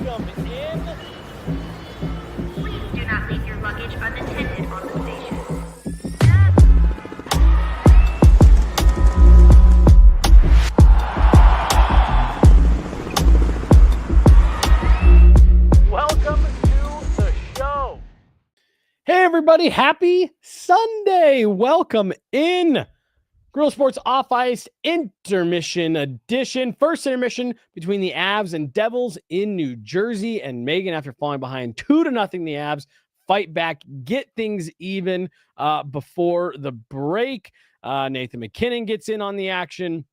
Welcome in. Please do not leave your luggage unattended on the station. Welcome to the show. Hey everybody, happy Sunday. Welcome in. Guerilla Sports Off Ice Intermission edition. First intermission between the Avs and Devils in New Jersey. And Megan, after falling behind 2-0, the Avs fight back, get things even before the break. Nathan McKinnon gets in on the action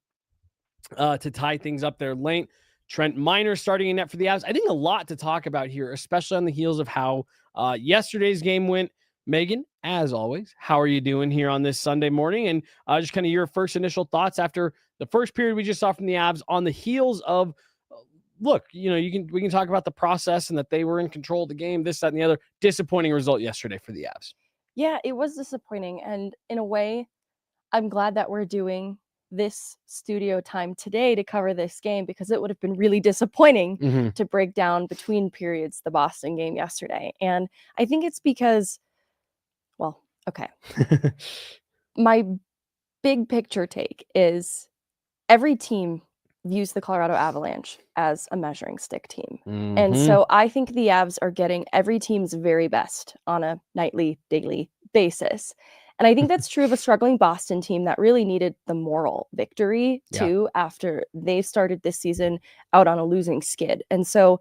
to tie things up there late. Trent Miner starting in net for the Avs. I think a lot to talk about here, especially on the heels of how yesterday's game went. Megan, as always, how are you doing here on this Sunday morning? And just kind of your first initial thoughts after the first period we just saw from the Avs on the heels of, look, we can talk about the process and that they were in control of the game, this, that, and the other. Disappointing result yesterday for the Avs. Yeah, it was disappointing. And in a way, I'm glad that we're doing this studio time today to cover this game, because it would have been really disappointing to break down between periods the Boston game yesterday. And I think it's because, well, okay. My big picture take is every team views the Colorado Avalanche as a measuring stick team. And so I think the Avs are getting every team's very best on a nightly, daily basis. And I think that's true of a struggling Boston team that really needed the moral victory too, after they started this season out on a losing skid. And so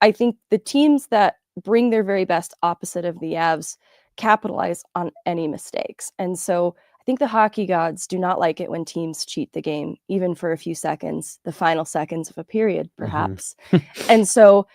I think the teams that bring their very best opposite of the Avs capitalize on any mistakes. And so I think the hockey gods do not like it when teams cheat the game, even for a few seconds, the final seconds of a period, perhaps. And so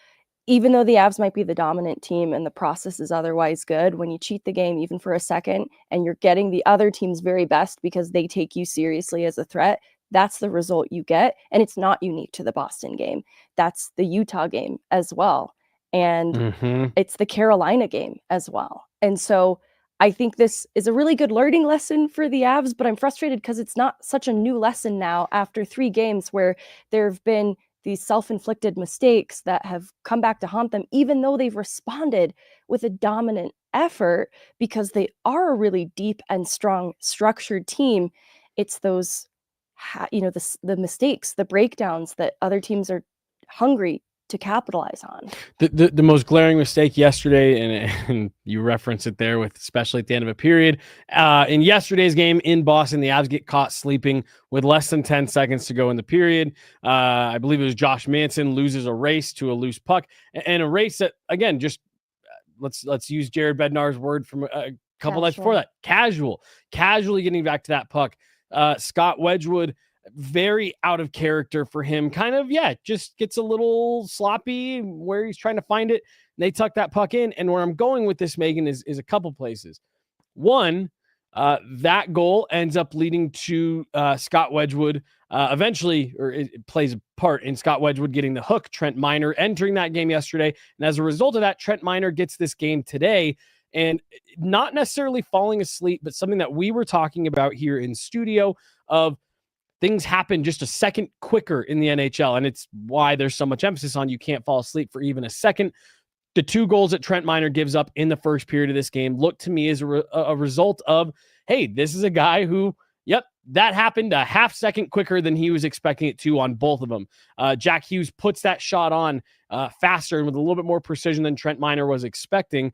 even though the Avs might be the dominant team and the process is otherwise good, when you cheat the game even for a second and you're getting the other team's very best because they take you seriously as a threat, that's the result you get. And it's not unique to the Boston game. That's the Utah game as well. And it's the Carolina game as well. And so I think this is a really good learning lesson for the Avs, but I'm frustrated because it's not such a new lesson now after 3 games where there have been these self-inflicted mistakes that have come back to haunt them, even though they've responded with a dominant effort because they are a really deep and strong structured team. It's those, the mistakes, the breakdowns that other teams are hungry to capitalize on. The most glaring mistake yesterday, and you reference it there with, especially at the end of a period, in yesterday's game in Boston, the Avs get caught sleeping with less than 10 seconds to go in the period. I believe it was Josh Manson loses a race to a loose puck, and a race that, again, just let's use Jared Bednar's word from a couple nights before that, casually getting back to that puck. Scott Wedgwood, very out of character for him, kind of, just gets a little sloppy where he's trying to find it. They tuck that puck in. And where I'm going with this, Megan, is a couple places. One, that goal ends up leading to Scott Wedgwood eventually, or it plays a part in Scott Wedgwood getting the hook, Trent Miner entering that game yesterday. And as a result of that, Trent Miner gets this game today. And not necessarily falling asleep, but something that we were talking about here in studio of things happen just a second quicker in the NHL, and it's why there's so much emphasis on you can't fall asleep for even a second. The 2 goals that Trent Miner gives up in the first period of this game look to me as a result of, hey, this is a guy who, that happened a half second quicker than he was expecting it to on both of them. Jack Hughes puts that shot on faster and with a little bit more precision than Trent Miner was expecting.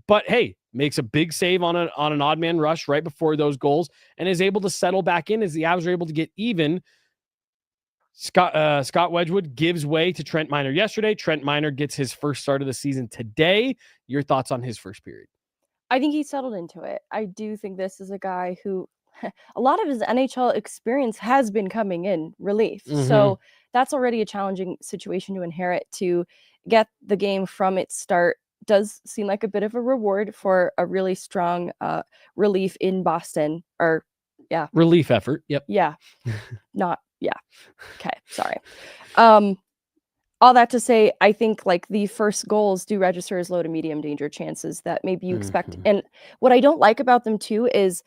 But hey, makes a big save on an odd man rush right before those goals and is able to settle back in as the Avs are able to get even. Scott Wedgwood gives way to Trent Miner yesterday. Trent Miner gets his first start of the season today. Your thoughts on his first period? I think he settled into it. I do think this is a guy who a lot of his NHL experience has been coming in relief. So that's already a challenging situation to inherit. To get the game from its start does seem like a bit of a reward for a really strong relief in Boston. Relief effort. Okay, sorry. all that to say, I think like the first goals do register as low to medium danger chances that maybe you expect. And what I don't like about them too is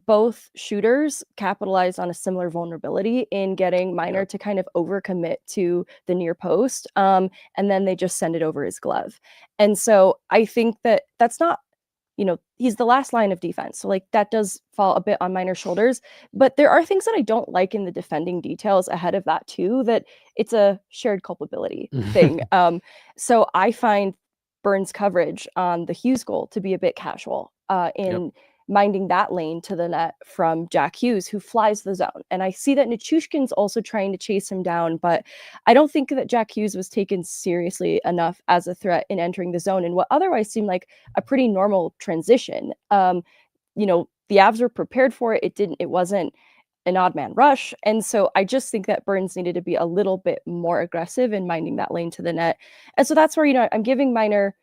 both shooters capitalize on a similar vulnerability in getting Minor to kind of overcommit to the near post, and then they just send it over his glove. And so I think that that's not, he's the last line of defense. So like that does fall a bit on Minor's shoulders, but there are things that I don't like in the defending details ahead of that too, that it's a shared culpability thing. So I find Burns' coverage on the Hughes goal to be a bit casual in minding that lane to the net from Jack Hughes, who flies the zone. And I see that Nichushkin's also trying to chase him down, but I don't think that Jack Hughes was taken seriously enough as a threat in entering the zone in what otherwise seemed like a pretty normal transition. The Avs were prepared for it. It wasn't an odd man rush. And so I just think that Burns needed to be a little bit more aggressive in minding that lane to the net. And so that's where, I'm giving Minor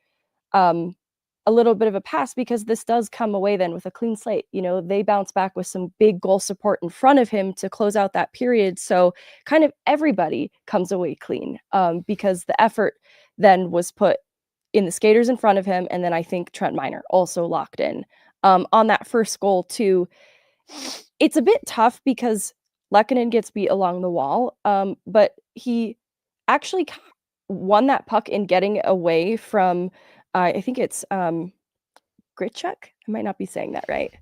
a little bit of a pass, because this does come away then with a clean slate. They bounce back with some big goal support in front of him to close out that period. So kind of everybody comes away clean, because the effort then was put in the skaters in front of him. And then I think Trent Minor also locked in on that first goal too. It's a bit tough because Lehkonen gets beat along the wall, but he actually won that puck in getting away from I think it's Gritchuk. I might not be saying that right.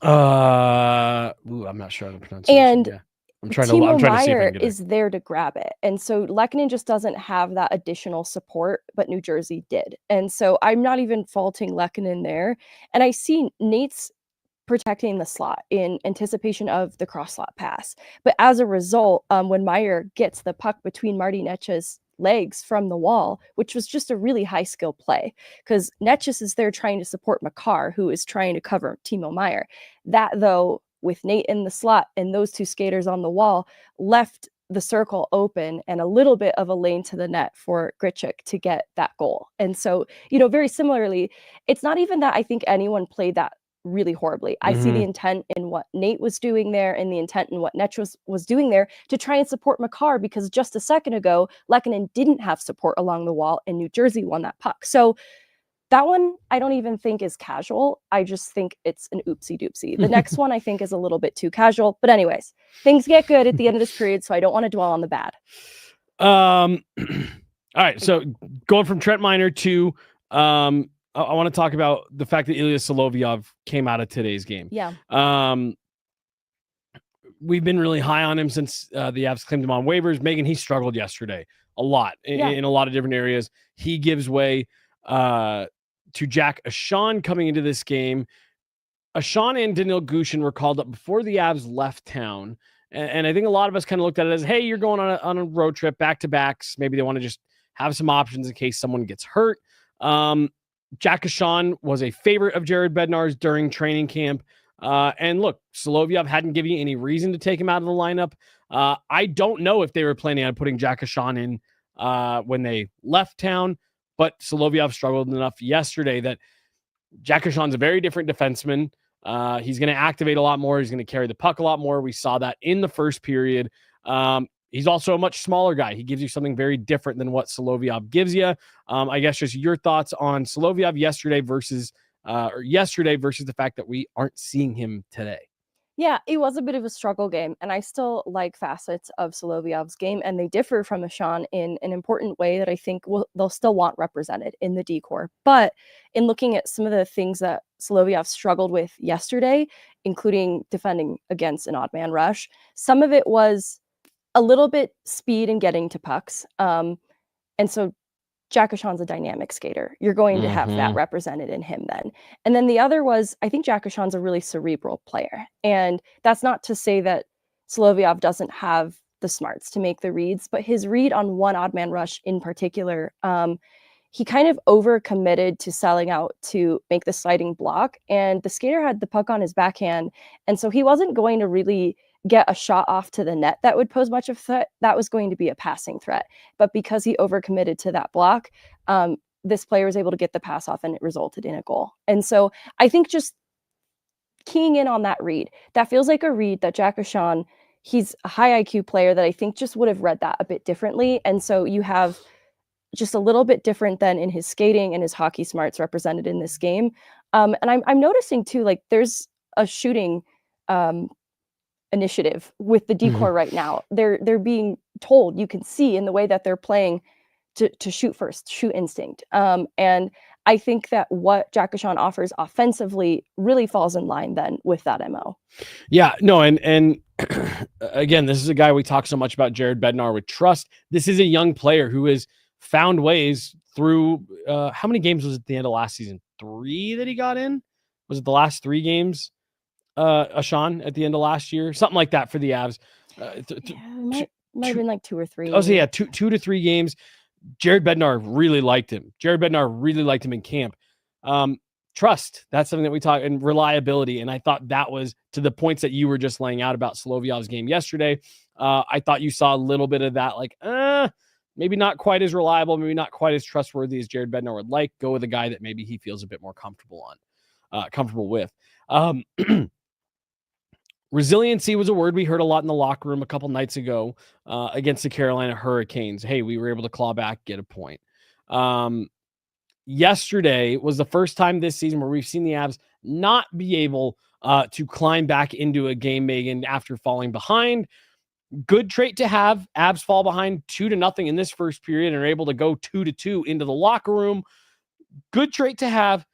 I'm not sure how to pronounce it. And I'm trying to see if I can get it. is there to grab it. And so Lehkonen just doesn't have that additional support, but New Jersey did. And so I'm not even faulting Lehkonen there. And I see Nate's protecting the slot in anticipation of the cross slot pass. But as a result, when Meier gets the puck between Marty Netsch's legs from the wall, which was just a really high skill play, because Netsch's is there trying to support Makar, who is trying to cover Timo Meier. That, though, with Nate in the slot and those two skaters on the wall, left the circle open and a little bit of a lane to the net for Gritchuk to get that goal. And so, very similarly, it's not even that I think anyone played that really horribly. I see the intent in what Nate was doing there and the intent in what Netsch was doing there to try and support Makar, because just a second ago, Lehkonen didn't have support along the wall and New Jersey won that puck. So that one, I don't even think is casual. I just think it's an oopsie doopsie. The next one I think is a little bit too casual. But anyways, things get good at the end of this period, so I don't want to dwell on the bad. All right, so going from Trent Minor to I want to talk about the fact that Ilya Solovyov came out of today's game. Yeah. We've been really high on him since the Avs claimed him on waivers. Megan, he struggled yesterday a lot in a lot of different areas. He gives way to Jack Ashan coming into this game. Ashan and Danil Gushin were called up before the Avs left town. And I think a lot of us kind of looked at it as, hey, you're going on a road trip, back-to-backs. Maybe they want to just have some options in case someone gets hurt. Jack Ashan was a favorite of Jared Bednar's during training camp. And look, Solovyov hadn't given you any reason to take him out of the lineup. I don't know if they were planning on putting Jack Ashan in when they left town, but Solovyov struggled enough yesterday that Jack Ashan's a very different defenseman. He's going to activate a lot more. He's going to carry the puck a lot more. We saw that in the first period. He's also a much smaller guy. He gives you something very different than what Solovyov gives you. I guess just your thoughts on Solovyov yesterday versus the fact that we aren't seeing him today. Yeah, it was a bit of a struggle game, and I still like facets of Solovyov's game, and they differ from Ashan in an important way that I think they'll still want represented in the D-core. But in looking at some of the things that Solovyov struggled with yesterday, including defending against an odd man rush, some of it was a little bit speed and getting to pucks. And so Jack Ashan's a dynamic skater. You're going to have that represented in him then. And then the other was, I think Jack Ashan's a really cerebral player. And that's not to say that Solovyov doesn't have the smarts to make the reads, but his read on one odd man rush in particular, he kind of overcommitted to selling out to make the sliding block. And the skater had the puck on his backhand. And so he wasn't going to really get a shot off to the net that would pose much of a threat. That was going to be a passing threat. But because he overcommitted to that block, this player was able to get the pass off and it resulted in a goal. And so I think just keying in on that read, that feels like a read that Jack Ashan, he's a high IQ player that I think just would have read that a bit differently. And so you have just a little bit different than in his skating and his hockey smarts represented in this game. And I'm noticing too, like there's a shooting initiative with the decor right now. They're being told, you can see in the way that they're playing, to shoot first, shoot instinct. And I think that what Jack Gachon offers offensively really falls in line then with that MO. Yeah, no, and again, this is a guy we talk so much about, Jared Bednar, with trust. This is a young player who has found ways through how many games was it at the end of last season? 3 that he got in? Was it the last 3 games? Ashawn at the end of last year, something like that for the Avs. Might have been like 2 or 3. Oh, so yeah, 2 to 3 games. Jared Bednar really liked him. In camp. Trust, that's something that we talk, and reliability. And I thought that was to the points that you were just laying out about Solovyov's game yesterday. I thought you saw a little bit of that, like, maybe not quite as reliable, maybe not quite as trustworthy as Jared Bednar would like. Go with a guy that maybe he feels a bit more comfortable with. Resiliency was a word we heard a lot in the locker room a couple nights ago against the Carolina Hurricanes. Hey, we were able to claw back, get a point. Yesterday was the first time this season where we've seen the Avs not be able to climb back into a game, Megan, after falling behind. Good trait to have. Avs fall behind 2-0 in this first period and are able to go 2-2 into the locker room. Good trait to have.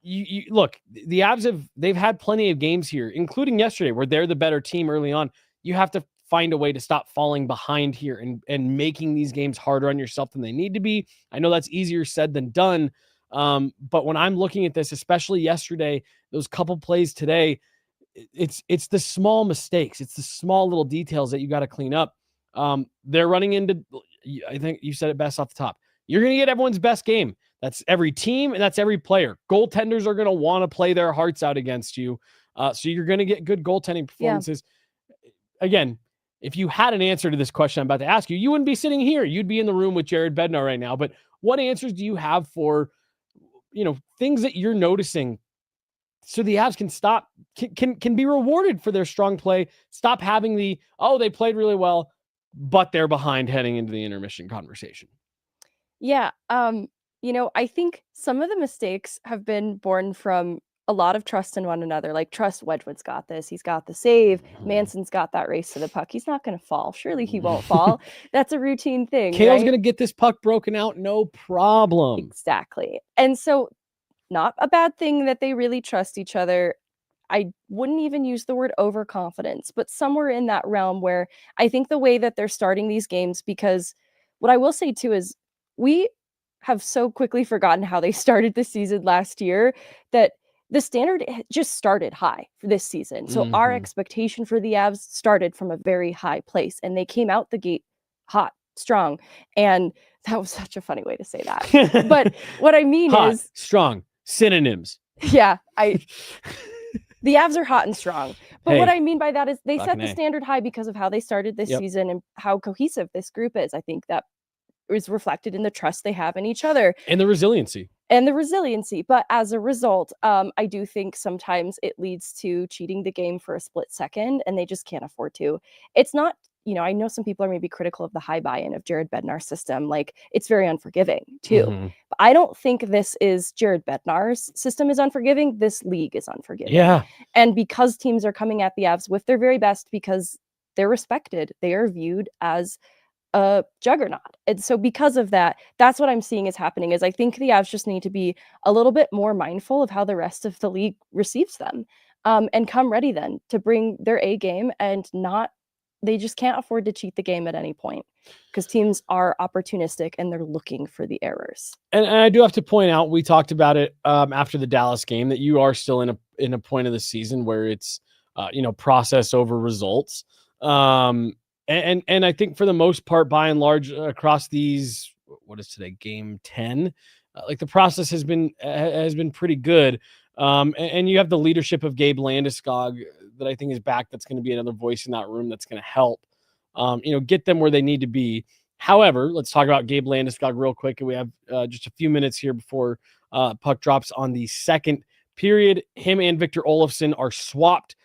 You look, the Avs they've had plenty of games here, including yesterday, where they're the better team early on. You have to find a way to stop falling behind here and making these games harder on yourself than they need to be. I know that's easier said than done. But when I'm looking at this, especially yesterday, those couple plays today, it's the small mistakes. It's the small little details that you got to clean up. They're running into, I think you said it best off the top. You're going to get everyone's best game. That's every team, and that's every player. Goaltenders are going to want to play their hearts out against you. So you're going to get good goaltending performances. Yeah. Again, if you had an answer to this question I'm about to ask you, you wouldn't be sitting here. You'd be in the room with Jared Bednar right now. But what answers do you have for, things that you're noticing so the Avs can stop, can be rewarded for their strong play, stop having they played really well, but they're behind heading into the intermission conversation? Yeah. I think some of the mistakes have been born from a lot of trust in one another. Like, trust, Wedgwood's got this. He's got the save. Manson's got that race to the puck. He's not going to fall. Surely he won't fall. That's a routine thing. Kale's going to get this puck broken out. No problem. Exactly. And so not a bad thing that they really trust each other. I wouldn't even use the word overconfidence, but somewhere in that realm where I think the way that they're starting these games, because what I will say too is we have so quickly forgotten how they started the season last year, that the standard just started high for this season. So our expectation for the Avs started from a very high place, and they came out the gate hot, strong. And that was such a funny way to say that. But what I mean hot, is strong, synonyms. Yeah, the Avs are hot and strong. But what I mean by that is they set the standard high because of how they started this season and how cohesive this group is. I think that is reflected in the trust they have in each other. And the resiliency. But as a result, I do think sometimes it leads to cheating the game for a split second, and they just can't afford to. It's not, I know some people are maybe critical of the high buy-in of Jared Bednar's system. Like, it's very unforgiving too. But I don't think this is Jared Bednar's system is unforgiving. This league is unforgiving. Yeah. And because teams are coming at the Avs with their very best, because they're respected, they are viewed as a juggernaut. And so because of that, that's what I'm seeing is happening, is I think the Avs just need to be a little bit more mindful of how the rest of the league receives them, and come ready then to bring their A game, and they just can't afford to cheat the game at any point, because teams are opportunistic and they're looking for the errors. And I do have to point out, we talked about it after the Dallas game, that you are still in a point of the season where it's process over results. And I think for the most part, by and large, across these, what is today, game 10, like the process has been pretty good. And you have the leadership of Gabe Landeskog that I think is back. That's going to be another voice in that room that's going to help, get them where they need to be. However, let's talk about Gabe Landeskog real quick. We have just a few minutes here before puck drops on the second period. Him and Victor Olofsson are swapped.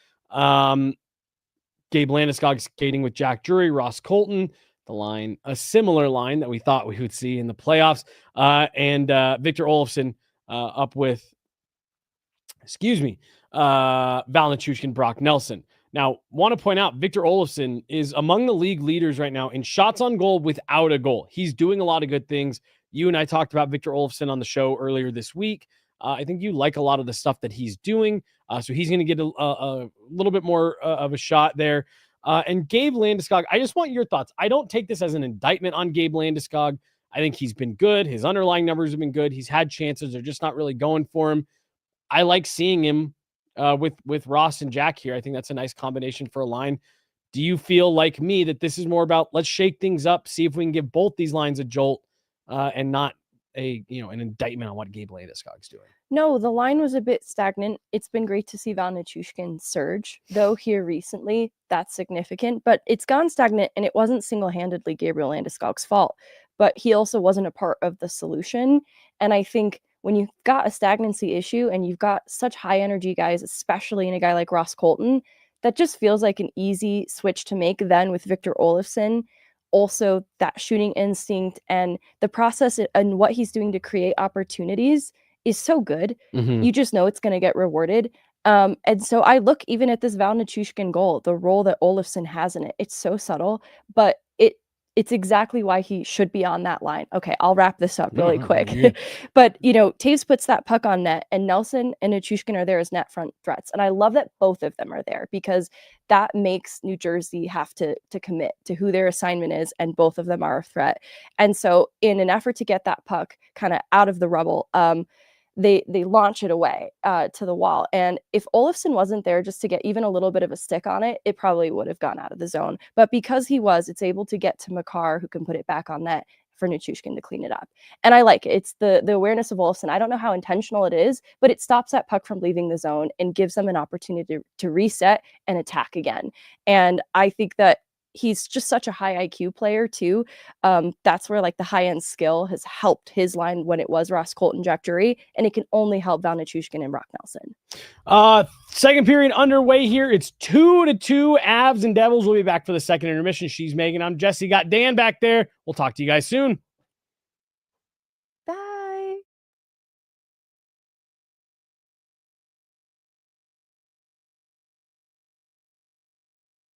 Gabe Landeskog skating with Jack Drury, Ross Colton. the line, a similar line that we thought we would see in the playoffs. And Victor Olofsson up with, Val Nichushkin, Brock Nelson. Now, want to point out, Victor Olofsson is among the league leaders right now in shots on goal without a goal. He's doing a lot of good things. You and I talked about Victor Olofsson on the show earlier this week. I think you like a lot of the stuff that he's doing. So he's going to get a little bit more of a shot there. And Gabe Landeskog, I just want your thoughts. I don't take this as an indictment on Gabe Landeskog. I think he's been good. His underlying numbers have been good. He's had chances. They're just not really going for him. I like seeing him with Ross and Jack here. I think that's a nice combination for a line. Do you feel like me that this is more about let's shake things up, see if we can give both these lines a jolt and not an indictment on what Gabe Landeskog's doing? No, the line was a bit stagnant. It's been great to see Val Nichushkin surge, though here recently. That's significant, but it's gone stagnant, and it wasn't single-handedly Gabriel Landeskog's fault, but he also wasn't a part of the solution. And I think when you've got a stagnancy issue and you've got such high energy guys, especially in a guy like Ross Colton, that just feels like an easy switch to make. Then with Victor Olofsson, also that shooting instinct and the process and what he's doing to create opportunities is so good. Mm-hmm. You just know it's going to get rewarded. And so I look even at this Val Nichushkin goal, the role that Olofsson has in it. It's so subtle, but it's exactly why he should be on that line. Okay, I'll wrap this up really quick. Yeah. But, Taves puts that puck on net, and Nelson and Nichushkin are there as net front threats. And I love that both of them are there because that makes New Jersey have to commit to who their assignment is, and both of them are a threat. And so in an effort to get that puck kind of out of the rubble, they launch it away to the wall. And if Olofsson wasn't there just to get even a little bit of a stick on it, it probably would have gone out of the zone. But because he was, it's able to get to Makar, who can put it back on net for Nichushkin to clean it up. And I like it. It's the awareness of Olofsson. I don't know how intentional it is, but it stops that puck from leaving the zone and gives them an opportunity to reset and attack again. And I think that he's just such a high IQ player too. That's where like the high end skill has helped his line when it was Ross Colton, Jack Drury, and it can only help Val Nichushkin and Brock Nelson. Second period underway here. It's 2-2. Avs and Devils will be back for the second intermission. She's Megan. I'm Jesse. Got Dan back there. We'll talk to you guys soon.